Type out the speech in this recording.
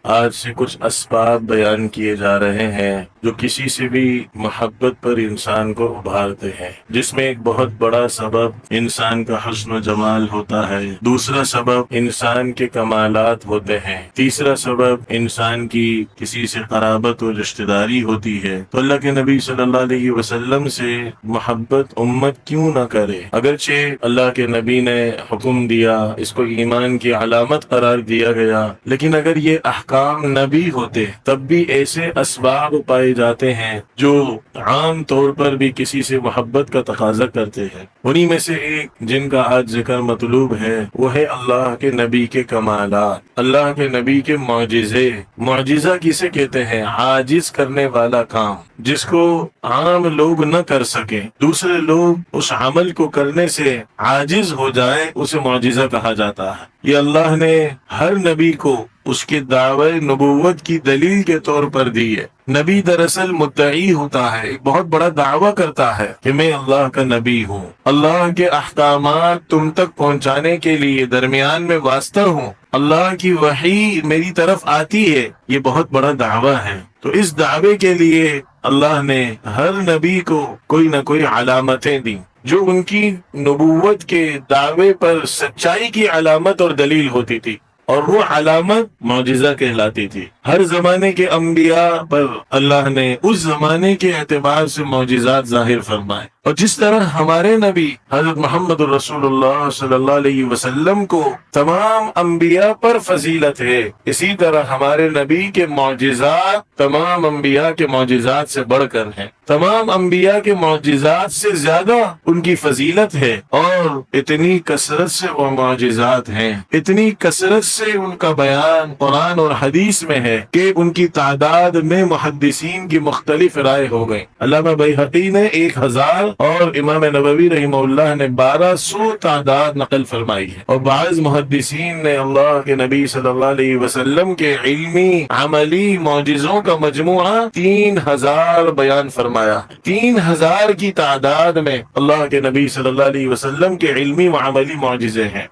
آج سے کچھ اسباب بیان کیے جا رہے ہیں جو کسی سے بھی محبت پر انسان کو ابھارتے ہیں، جس میں ایک بہت بڑا سبب انسان کا حسن و جمال ہوتا ہے، دوسرا سبب انسان کے کمالات ہوتے ہیں، تیسرا سبب انسان کی کسی سے قرابت و رشتہ داری ہوتی ہے۔ تو اللہ کے نبی صلی اللہ علیہ وسلم سے محبت امت کیوں نہ کرے؟ اگرچہ اللہ کے نبی نے حکم دیا، اس کو ایمان کی علامت قرار دیا گیا، لیکن اگر یہ احکام نبی ہوتے تب بھی ایسے اسباب پائے جاتے ہیں جو عام طور پر بھی کسی سے محبت کا تقاضا کرتے ہیں۔ انہی میں سے ایک جن کا آج ذکر مطلوب ہے وہ ہے اللہ کے نبی کے کمالات، اللہ کے نبی کے معجزے۔ معجزہ کسے کہتے ہیں؟ عاجز کرنے والا کام، جس کو عام لوگ نہ کر سکیں، دوسرے لوگ اس عمل کو کرنے سے عاجز ہو جائیں، اسے معجزہ کہا جاتا ہے۔ یہ اللہ نے ہر نبی کو اس کے دعوی نبوت کی دلیل کے طور پر دی ہے۔ نبی دراصل مدعی ہوتا ہے، ایک بہت بڑا دعویٰ کرتا ہے کہ میں اللہ کا نبی ہوں، اللہ کے احکامات تم تک پہنچانے کے لیے درمیان میں واسطہ ہوں، اللہ کی وحی میری طرف آتی ہے۔ یہ بہت بڑا دعویٰ ہے۔ تو اس دعوے کے لیے اللہ نے ہر نبی کو کوئی نہ کوئی علامتیں دیں جو ان کی نبوت کے دعوے پر سچائی کی علامت اور دلیل ہوتی تھی، اور وہ علامت معجزہ کہلاتی تھی۔ ہر زمانے کے انبیاء پر اللہ نے اس زمانے کے اعتبار سے معجزات ظاہر فرمائے، اور جس طرح ہمارے نبی حضرت محمد رسول اللہ صلی اللہ علیہ وسلم کو تمام انبیاء پر فضیلت ہے، اسی طرح ہمارے نبی کے معجزات تمام انبیاء کے معجزات سے بڑھ کر ہیں، تمام انبیاء کے معجزات سے زیادہ ان کی فضیلت ہے، اور اتنی کثرت سے وہ معجزات ہیں، اتنی کثرت سے ان کا بیان قرآن اور حدیث میں ہے کہ ان کی تعداد میں محدثین کی مختلف رائے ہو گئی۔ علامہ بیہقی نے 1000 اور امام نووی رحمہ اللہ نے 1200 تعداد نقل فرمائی ہے، اور بعض محدثین نے اللہ کے نبی صلی اللہ علیہ وسلم کے علمی عملی معجزوں کا مجموعہ 3000 بیان فرمایا۔ 3000 کی تعداد میں اللہ کے نبی صلی اللہ علیہ وسلم کے علمی و عملی معجزے ہیں۔